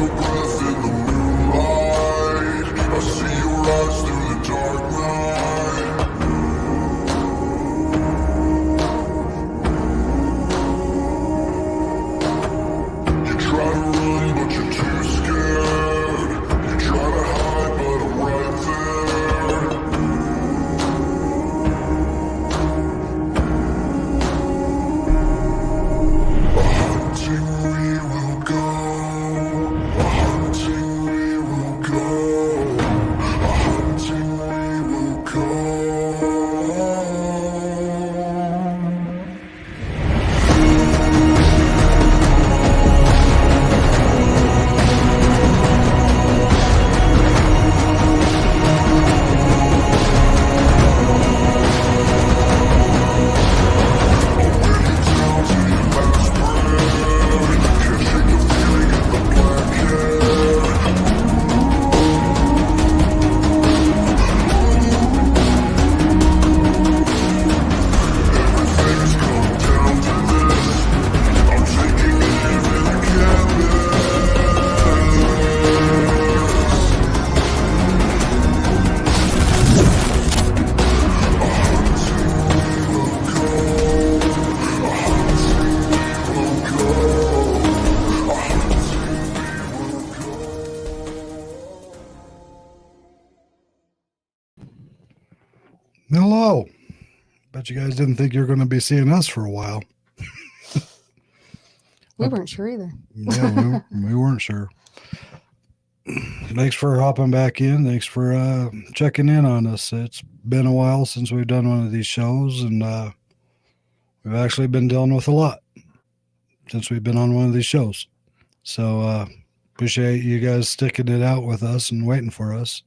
your breath in the moonlight. I see your eyes through the dark night. You try to run, but you're too scared. You try to hide, but I'm right there. A hunting we will go. A hunting we will go. A hunting we will go. Hello. Bet you guys didn't think you were going to be seeing us for a while. We weren't sure either. Yeah, we weren't sure. Thanks for hopping back in. Thanks for checking in on us. It's been a while since we've done one of these shows, and we've actually been dealing with a lot since we've been on one of these shows. So appreciate you guys sticking it out with us and waiting for us.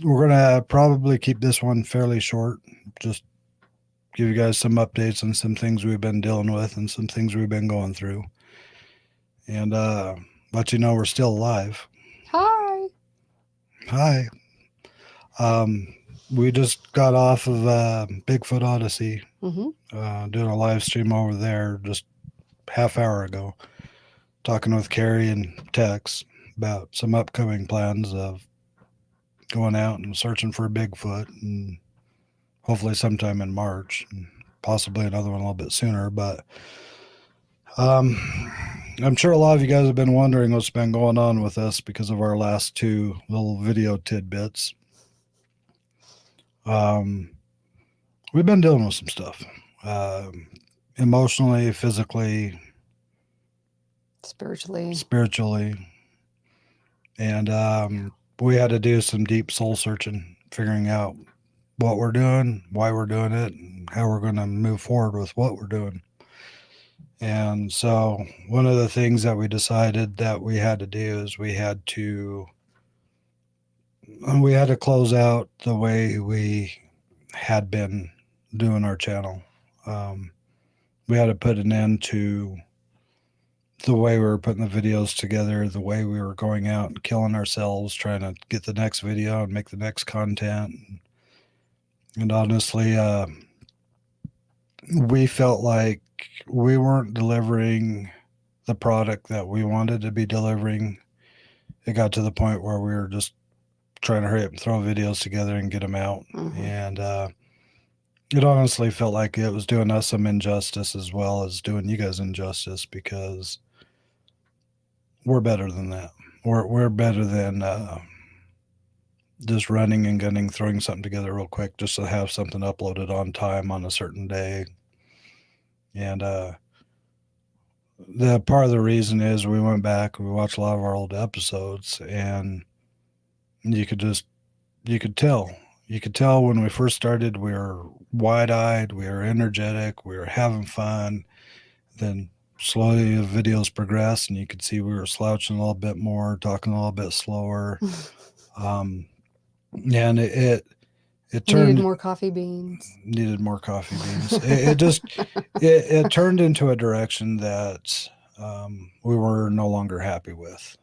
We're going to probably keep this one fairly short. Just give you guys some updates on some things we've been dealing with and some things we've been going through. And let you know we're still alive. Hi. Hi. We just got off of Bigfoot Odyssey, doing a live stream over there just half hour ago, talking with Carrie and Tex about some upcoming plans of going out and searching for Bigfoot, and hopefully sometime in March, and possibly another one a little bit sooner. But I'm sure a lot of you guys have been wondering what's been going on with us because of our last two little video tidbits. We've been dealing with some stuff, emotionally, physically, spiritually, and we had to do some deep soul searching, figuring out what we're doing, why we're doing it, and how we're going to move forward with what we're doing. And so one of the things that we decided that we had to do is we had to close out the way we had been doing our channel. We had to put an end to the way we were putting the videos together, the way we were going out and killing ourselves, trying to get the next video and make the next content. And honestly, we felt like we weren't delivering the product that we wanted to be delivering. It got to the point where we were just trying to hurry up and throw videos together and get them out. And it honestly felt like it was doing us some injustice as well as doing you guys injustice, because we're better than that. We're better than just running and gunning, throwing something together real quick just to have something uploaded on time on a certain day. And the part of the reason is we went back, we watched a lot of our old episodes, and you could tell when we first started, we were wide-eyed, we were energetic, we were having fun. Then slowly the videos progressed, and you could see we were slouching a little bit more, talking a little bit slower. And it turned, needed more coffee beans. It turned into a direction that we were no longer happy with.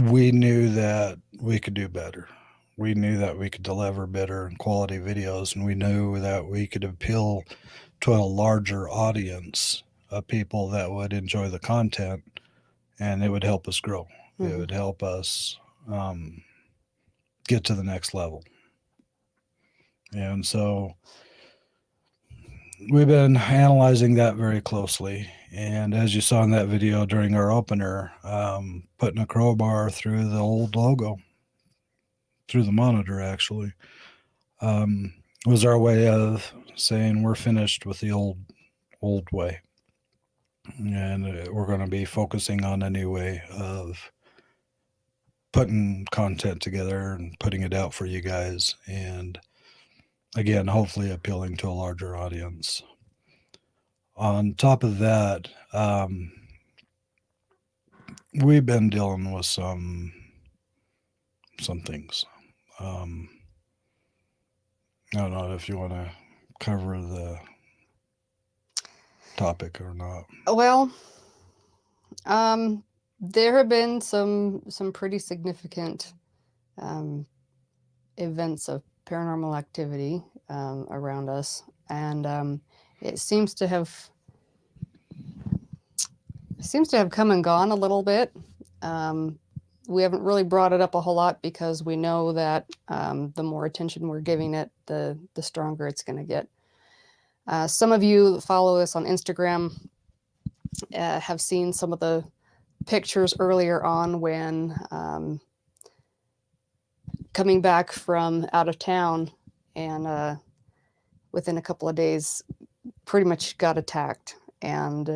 We knew that we could do better. We knew that we could deliver better and quality videos, and we knew that we could appeal to a larger audience of people that would enjoy the content, and it would help us grow. It Mhm. would help us get to the next level. And so we've been analyzing that very closely. And as you saw in that video during our opener, putting a crowbar through the old logo, through the monitor actually, was our way of saying we're finished with the old way. And we're going to be focusing on a new way of putting content together and putting it out for you guys. And again, hopefully appealing to a larger audience. On top of that, we've been dealing with some things. I don't know if you want to cover the topic or not. Well, there have been some pretty significant events of paranormal activity around us, and it seems to have come and gone a little bit. We haven't really brought it up a whole lot because we know that the more attention we're giving it, the stronger it's going to get. Some of you that follow us on Instagram have seen some of the pictures earlier on when coming back from out of town, and within a couple of days pretty much got attacked. And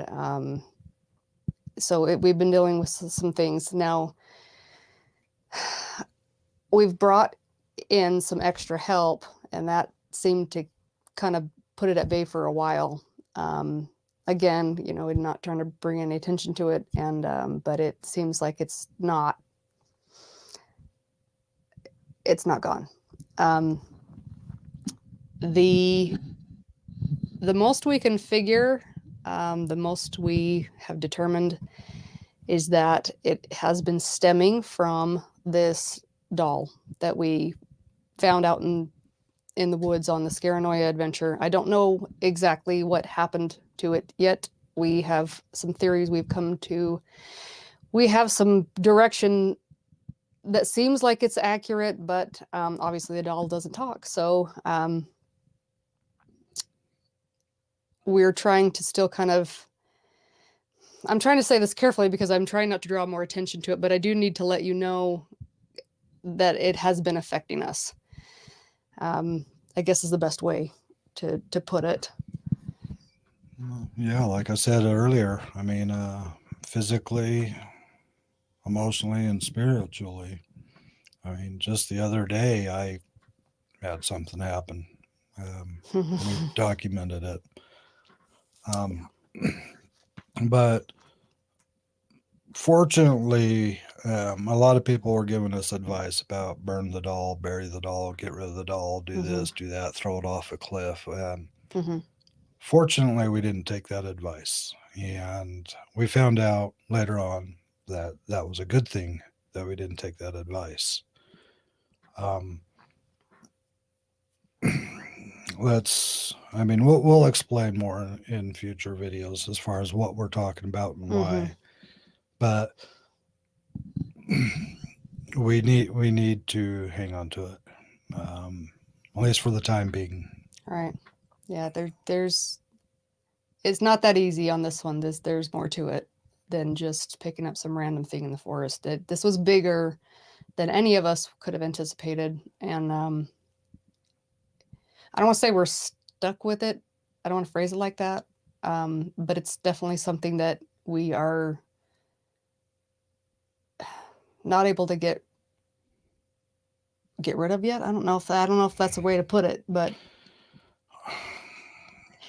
so we've been dealing with some things. Now we've brought in some extra help, and that seemed to kind of put it at bay for a while. Again, we're not trying to bring any attention to it, and but it seems like it's not gone. The most we can figure, the most we have determined, is that it has been stemming from this doll that we found out in the woods on the Scaranoia adventure. I don't know exactly what happened to it yet. We have some theories we've come to. We have some direction that seems like it's accurate, but obviously the doll doesn't talk. So we're trying to still kind of, I'm trying to say this carefully because I'm trying not to draw more attention to it, but I do need to let you know that it has been affecting us. I guess is the best way to put it. Yeah, like I said earlier, I mean, physically, emotionally, and spiritually. I mean, just the other day, I had something happen. We documented it. But fortunately, a lot of people were giving us advice about burn the doll, bury the doll, get rid of the doll, do this, do that, throw it off a cliff. Fortunately, we didn't take that advice. And we found out later on that that was a good thing that we didn't take that advice. We'll explain more in future videos as far as what we're talking about and why. But we need to hang on to it, at least for the time being. Right. Yeah. There's it's not that easy on this one. There's more to it than just picking up some random thing in the forest. This was bigger than any of us could have anticipated, and I don't want to say we're stuck with it. I don't want to phrase it like that, but it's definitely something that we are not able to get rid of yet. I don't know if that's a way to put it, but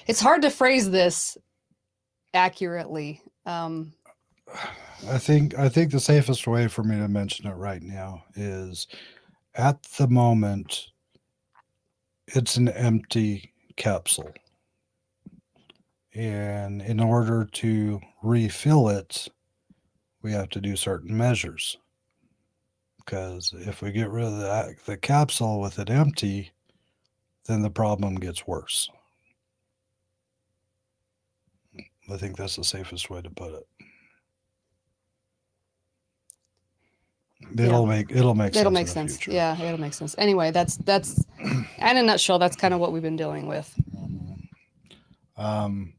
it's hard to phrase this accurately. I think the safest way for me to mention it right now is, at the moment, it's an empty capsule. And in order to refill it, we have to do certain measures. Because if we get rid of the capsule with it empty, then the problem gets worse. I think that's the safest way to put it. Yeah. It'll make It'll sense make in the sense. future. Yeah, it'll make sense. Anyway, that's in a nutshell, that's kind of what we've been dealing with. Um,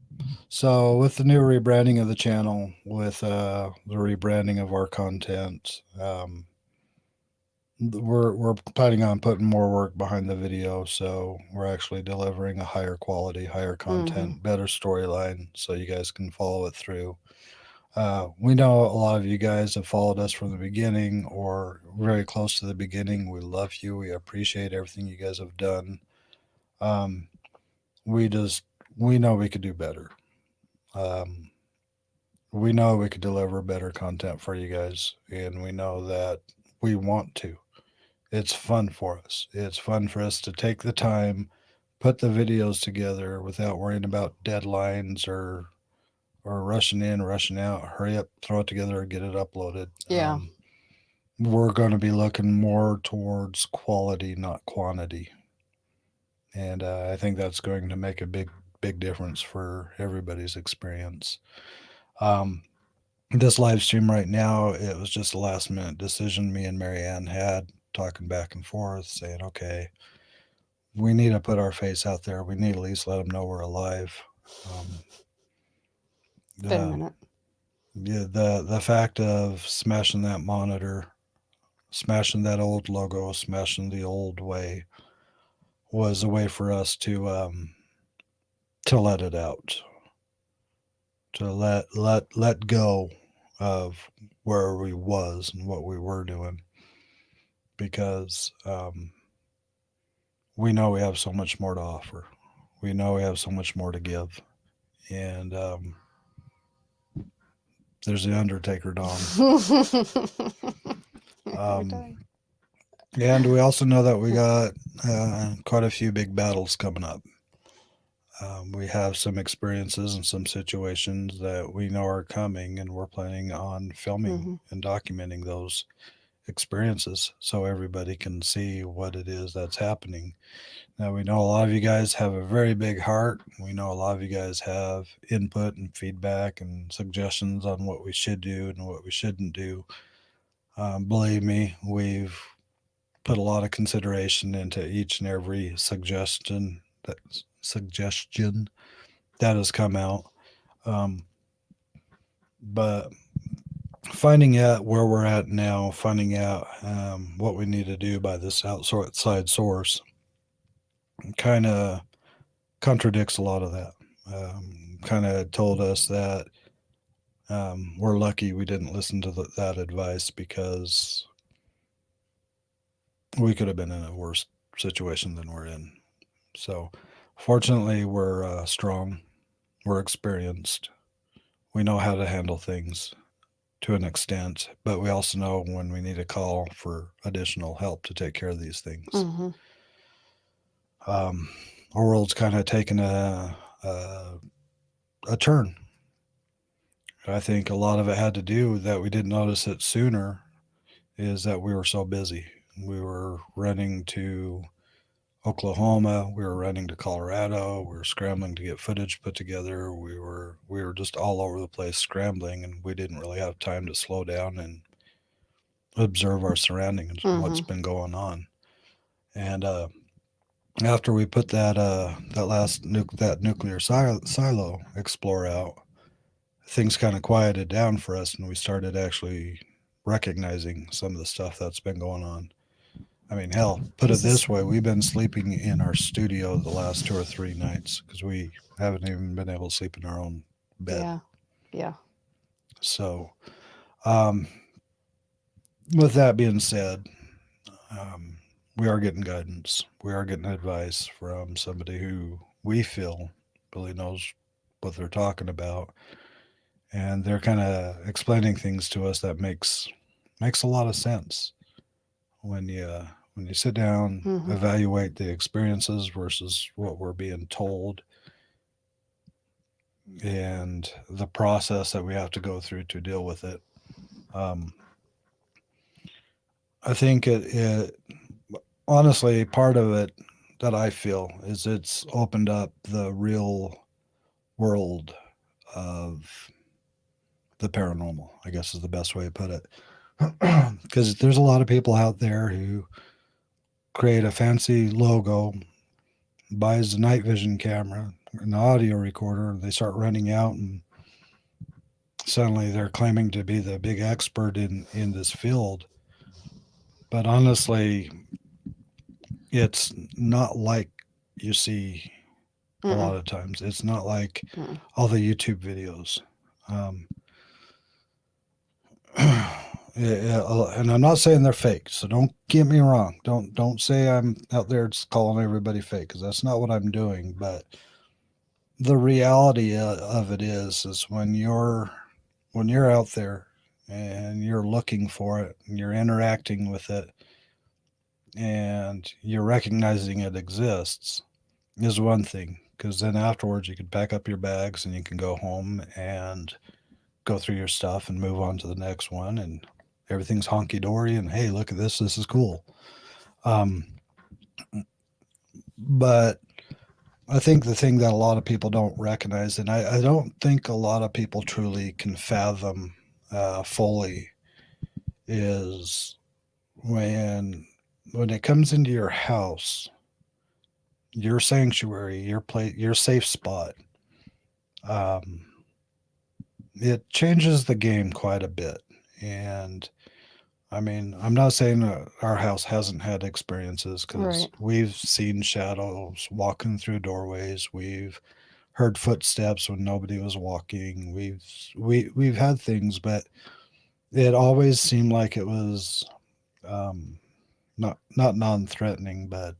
so with the new rebranding of the channel, with the rebranding of our content, we're planning on putting more work behind the video. So we're actually delivering a higher quality, higher Mm-hmm. content, better storyline, so you guys can follow it through. We know a lot of you guys have followed us from the beginning or very close to the beginning. We love you. We appreciate everything you guys have done. Um, we just we know we could do better. Um, we know we could deliver better content for you guys, and we know that we want to. It's fun for us. It's fun for us to take the time, put the videos together without worrying about deadlines or rushing in, rushing out. Hurry up, throw it together, get it uploaded. Yeah. We're going to be looking more towards quality, not quantity, and I think that's going to make a big difference for everybody's experience. Um, this live stream right now, it was just a last minute decision me and Marianne had talking back and forth, saying, okay, we need to put our face out there. We need to at least let them know we're alive. Um, It's been a uh, minute. yeah, the fact of smashing that monitor, smashing that old logo, smashing the old way was a way for us to let it out, to let go of where we was and what we were doing, because we know we have so much more to offer. We know we have so much more to give, and there's the Undertaker Dom. Every Um, time. and we also know that we got quite a few big battles coming up. We have some experiences and some situations that we know are coming, and we're planning on filming Mm-hmm. and documenting those experiences so everybody can see what it is that's happening. Now, we know a lot of you guys have a very big heart. We know a lot of you guys have input and feedback and suggestions on what we should do and what we shouldn't do. Believe me, we've put a lot of consideration into each and every suggestion that has come out. Um, but finding out where we're at now, finding out what we need to do by this outside source, kind of contradicts a lot of that. Kind of told us that we're lucky we didn't listen to that advice, because we could have been in a worse situation than we're in. So, fortunately, we're strong, we're experienced, we know how to handle things to an extent, but we also know when we need to call for additional help to take care of these things. Mm-hmm. Um, our world's kind of taken a turn. I think a lot of it had to do that we didn't notice it sooner, is that we were so busy. We were running to Oklahoma, we were running to Colorado, we were scrambling to get footage put together. We were just all over the place scrambling, and we didn't really have time to slow down and observe our surroundings and Mm-hmm. what's been going on. And after we put that nuclear silo explore out, things kind of quieted down for us, and we started actually recognizing some of the stuff that's been going on. I mean, hell, put it This is this way: we've been sleeping in our studio the last 2 or 3 nights because we haven't even been able to sleep in our own bed. yeah, yeah. So, um, with that being said, um, we are getting guidance. We are getting advice from somebody who we feel really knows what they're talking about, and they're kind of explaining things to us that makes a lot of sense when you sit down, Mm-hmm. evaluate the experiences versus what we're being told, and the process that we have to go through to deal with it. Um, I think it honestly, part of it that I feel is it's opened up the real world of the paranormal, I guess is the best way to put it. Because there's a lot of people out there who create a fancy logo, buys a night vision camera, an audio recorder, and they start running out, and suddenly they're claiming to be the big expert in this field. But honestly, it's not like you see a lot of times. It's not like all the YouTube videos. And I'm not saying they're fake, so don't get me wrong. Don't say I'm out there just calling everybody fake, because that's not what I'm doing. But the reality of it is when you're out there and you're looking for it and you're interacting with it and you're recognizing it exists is one thing, because then afterwards you can pack up your bags and you can go home and go through your stuff and move on to the next one, and everything's honky-dory, and hey, look at this is cool. But I think the thing that a lot of people don't recognize, and I don't think a lot of people truly can fathom fully, is when it comes into your house, your sanctuary, your safe spot, it changes the game quite a bit. And I mean, I'm not saying our house hasn't had experiences, because we've seen shadows walking through doorways. We've heard footsteps when nobody was walking. We've had things, but it always seemed like it was not non-threatening, but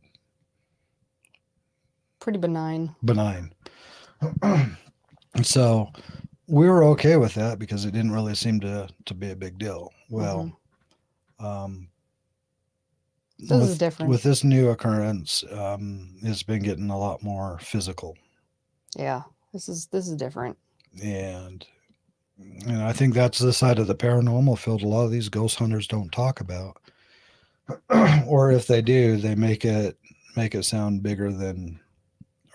pretty benign. So we were okay with that because it didn't really seem to be a big deal. Well, this is different. With this new occurrence, it's been getting a lot more physical. Yeah, this is different. And I think that's the side of the paranormal field a lot of these ghost hunters don't talk about. Or if they do, they make it sound bigger than,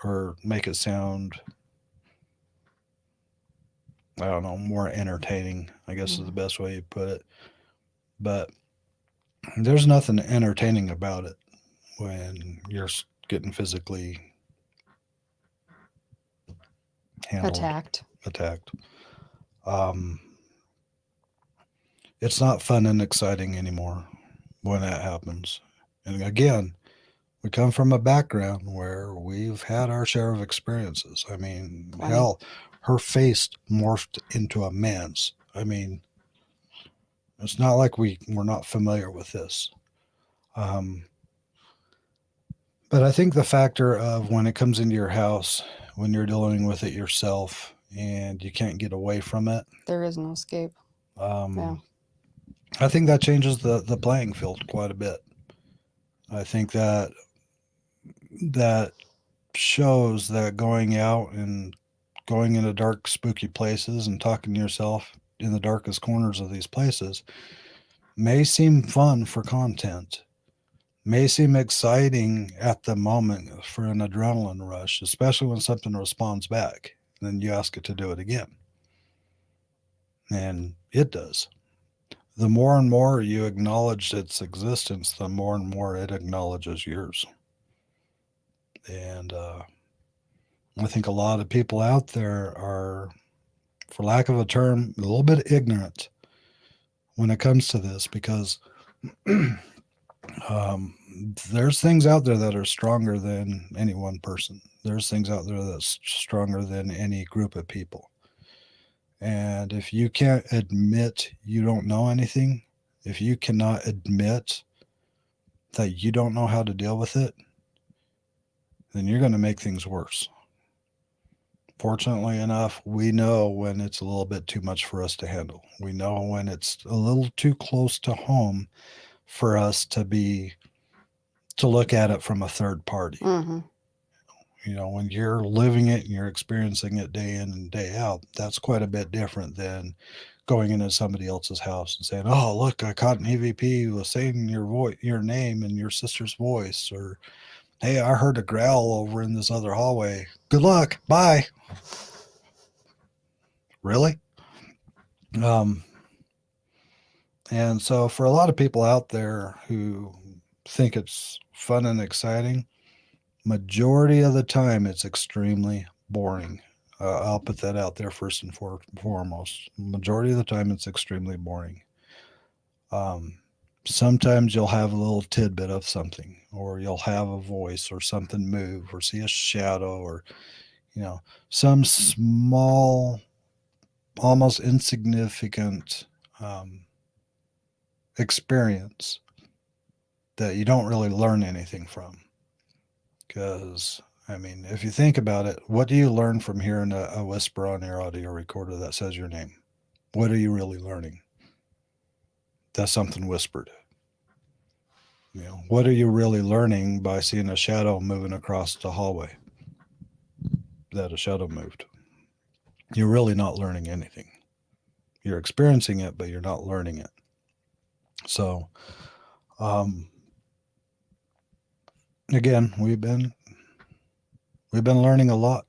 or make it sound, I don't know, more entertaining, I guess is the best way you put it. But there's nothing entertaining about it when you're getting physically handled, attacked. It's not fun and exciting anymore when that happens. And again, we come from a background where we've had our share of experiences. I mean, hell, her face morphed into a man's. I mean, it's not like we're not familiar with this. But I think the factor of when it comes into your house, when you're dealing with it yourself and you can't get away from it, there is no escape. I think that changes the playing field quite a bit. I think that shows that going out and going into dark, spooky places and talking to yourself in the darkest corners of these places may seem fun for content, may seem exciting at the moment for an adrenaline rush, especially when something responds back. Then you ask it to do it again. And it does. The more and more you acknowledge its existence, the more and more it acknowledges yours. And I think a lot of people out there are, for lack of a term, a little bit ignorant when it comes to this, because there's things out there that are stronger than any one person. There's things out there that's stronger than any group of people. And if you can't admit you don't know anything, if you cannot admit that you don't know how to deal with it, then you're going to make things worse. Fortunately enough, we know when it's a little bit too much for us to handle. We know when it's a little too close to home for us to look at it from a third party. You know, when you're living it and you're experiencing it day in and day out, that's quite a bit different than going into somebody else's house and saying, "Oh, look, I caught an EVP was saying your name and your sister's voice," or, "Hey, I heard a growl over in this other hallway. Good luck. Bye." really? And so for a lot of people out there who think it's fun and exciting, majority of the time it's extremely boring. I'll put that out there first and foremost. Majority of the time it's extremely boring. Um, Sometimes you'll have a little tidbit of something, or you'll have a voice or something move, or see a shadow, or some small, almost insignificant experience that you don't really learn anything from. Because, I mean, if you think about it, what do you learn from hearing a whisper on your audio recorder that says your name? What are you really learning? That's something whispered. What are you really learning by seeing a shadow moving across the hallway? That a shadow moved. You're really not learning anything. You're experiencing it, but you're not learning it. So, again, we've been learning a lot.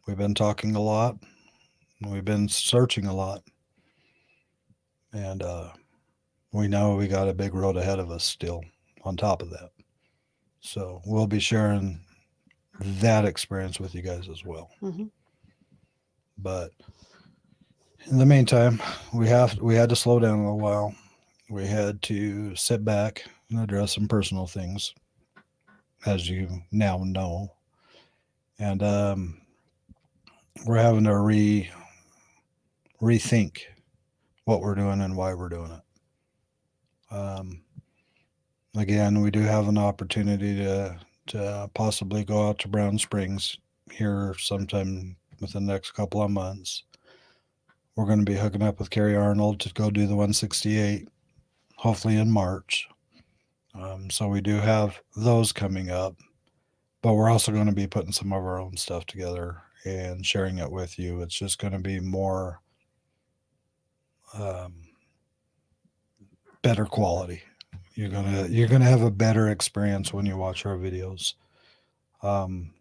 We've been talking a lot. We've been searching a lot. And we know we got a big road ahead of us still on top of that. So we'll be sharing that experience with you guys as well. Mm-hmm. But in the meantime, we had to slow down a little while. We had to sit back and address some personal things, as you now know. And we're having to rethink what we're doing and why we're doing it. Again, we do have an opportunity to possibly go out to Brown Springs here sometime within the next couple of months. We're going to be hooking up with Carrie Arnold to go do the 168, hopefully in March. So we do have those coming up, but we're also going to be putting some of our own stuff together and sharing it with you. It's just going to be more better quality. You're gonna have a better experience when you watch our videos, and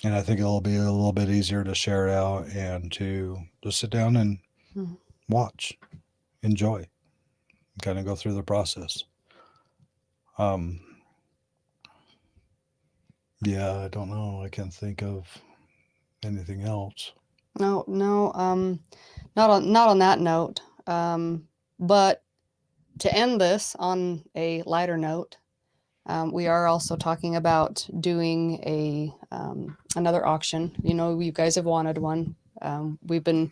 I think it'll be a little bit easier to share it out and to just sit down and watch, enjoy, kind of go through the process. Yeah, I don't know. I can't think of anything else. No, not on that note. But to end this on a lighter note, we are also talking about doing another auction. You guys have wanted one. We've been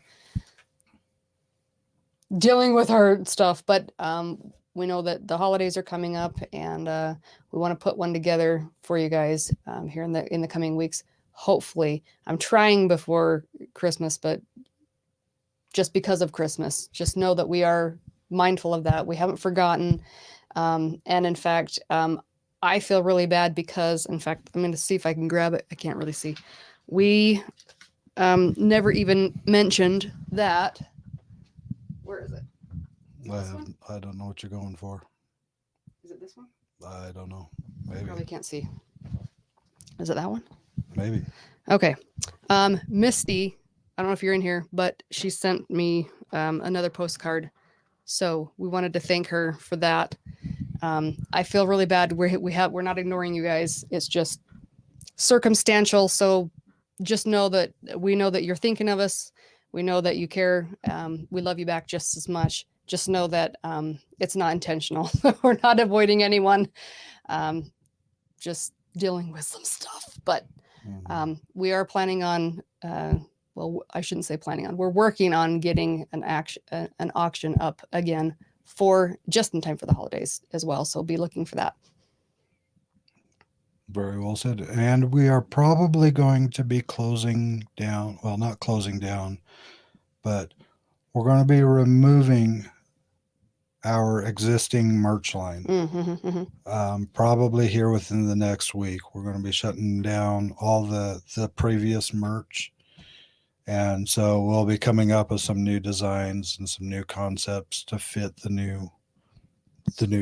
dealing with our stuff, but we know that the holidays are coming up, and we want to put one together for you guys here in the coming weeks. Hopefully, I'm trying before Christmas, but just because of Christmas, just know that we are mindful of that. We haven't forgotten. And in fact, I feel really bad because, in fact, I'm going to see if I can grab it. I can't really see. We never even mentioned that. Where is it? I don't know what you're going for. Is it this one? I don't know. Maybe. Probably can't see. Is it that one? Maybe. Okay. Misty, I don't know if you're in here, but she sent me another postcard. So we wanted to thank her for that. I feel really bad. We're not ignoring you guys. It's just circumstantial. So just know that we know that you're thinking of us. We know that you care. We love you back just as much. Just know that it's not intentional. We're not avoiding anyone. Just dealing with some stuff. But we are planning on, well, I shouldn't say planning on. We're working on getting an auction up again for just in time for the holidays as well. So be looking for that. Very well said. And we are probably going to be closing down. Well, not closing down, but we're going to be removing our existing merch line. Probably here within the next week. We're going to be shutting down all the previous merch. And so we'll be coming up with some new designs and some new concepts to fit the new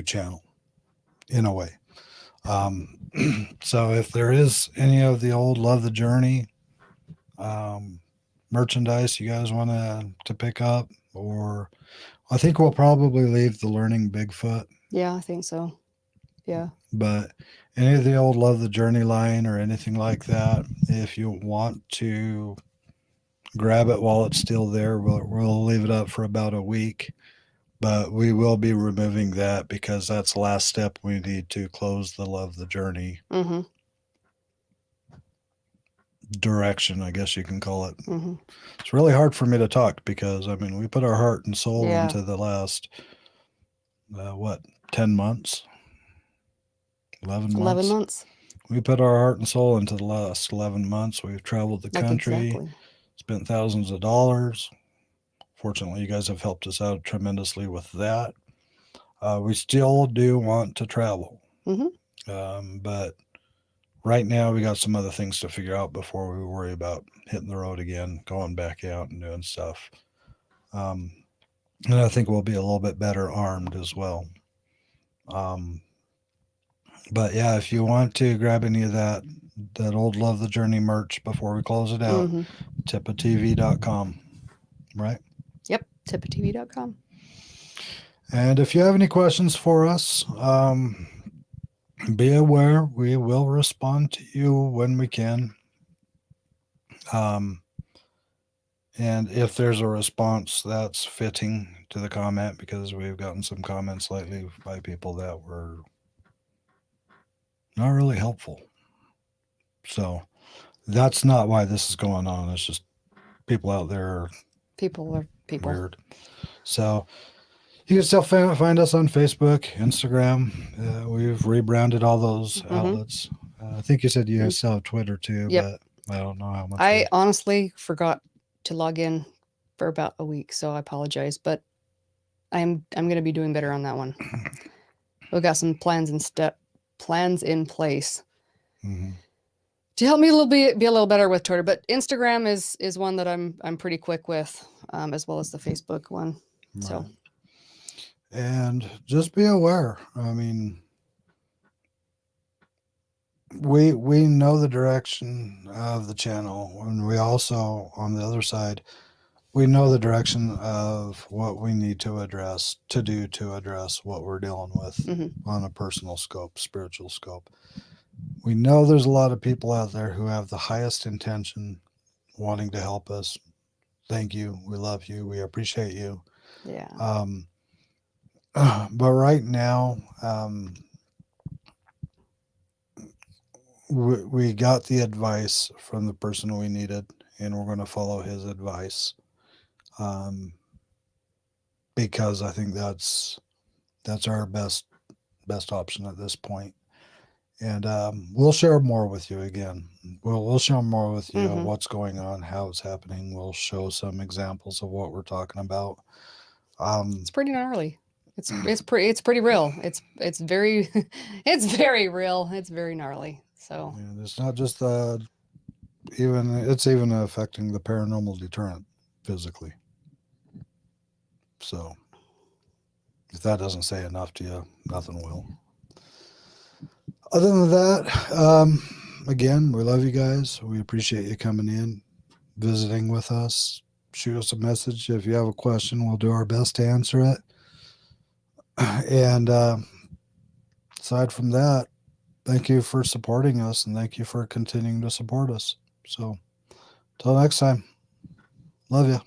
channel in a way. So if there is any of the old Love the Journey merchandise you guys want to pick up, or I think we'll probably leave the Learning Bigfoot. Yeah, I think so. Yeah. But any of the old Love the Journey line or anything like that, if you want to grab it while it's still there, we'll leave it up for about a week. But we will be removing that because that's the last step we need to close the Love the Journey Mm-hmm. direction, I guess you can call it. Mm-hmm. It's really hard for me to talk because, I mean, we put our heart and soul Yeah. into the last, 10 months? 11 months? 11 months. We put our heart and soul into the last 11 months. We've traveled the Like, country, exactly. spent thousands of dollars. Fortunately, you guys have helped us out tremendously with that. We still do want to travel. Mm-hmm. But right now, we got some other things to figure out before we worry about hitting the road again, going back out and doing stuff. And I think we'll be a little bit better armed as well. But yeah, if you want to grab any of that old Love the Journey merch before we close it out, Mm-hmm. TIPATV.com, right? Yep. TIPATV.com. And if you have any questions for us, be aware we will respond to you when we can. And if there's a response that's fitting to the comment, because we've gotten some comments lately by people that were not really helpful. So that's not why this is going on. It's just people out there are People are people. weird. So you can still find us on Facebook, Instagram. We've rebranded all those outlets. I think you said you guys still have Twitter too, Yep. but I don't know how much. I honestly forgot to log in for about a week, so I apologize, but I'm going to be doing better on that one. We've got some plans in place to help me be a little better with Twitter, but Instagram is one that I'm pretty quick with, as well as the Facebook one. Right. So, and just be aware. I mean, we know the direction of the channel, and we also, on the other side, we know the direction of what we need to address what we're dealing with on a personal scope, spiritual scope. We know there's a lot of people out there who have the highest intention, wanting to help us. Thank you. We love you. We appreciate you. yeah. But right now, we got the advice from the person we needed, and we're going to follow his advice. Because I think that's our best option at this point. And we'll share more with you again. We'll share more with you what's going on, how it's happening. We'll show some examples of what we're talking about. It's pretty gnarly. It's pretty real. It's very it's very real. It's very gnarly. So and it's not just it's even affecting the paranormal deterrent physically. So if that doesn't say enough to you, nothing will. Other than that, again, we love you guys. We appreciate you coming in, visiting with us. Shoot us a message if you have a question. We'll do our best to answer it. And aside from that, thank you for supporting us, and thank you for continuing to support us. So, till next time, love you.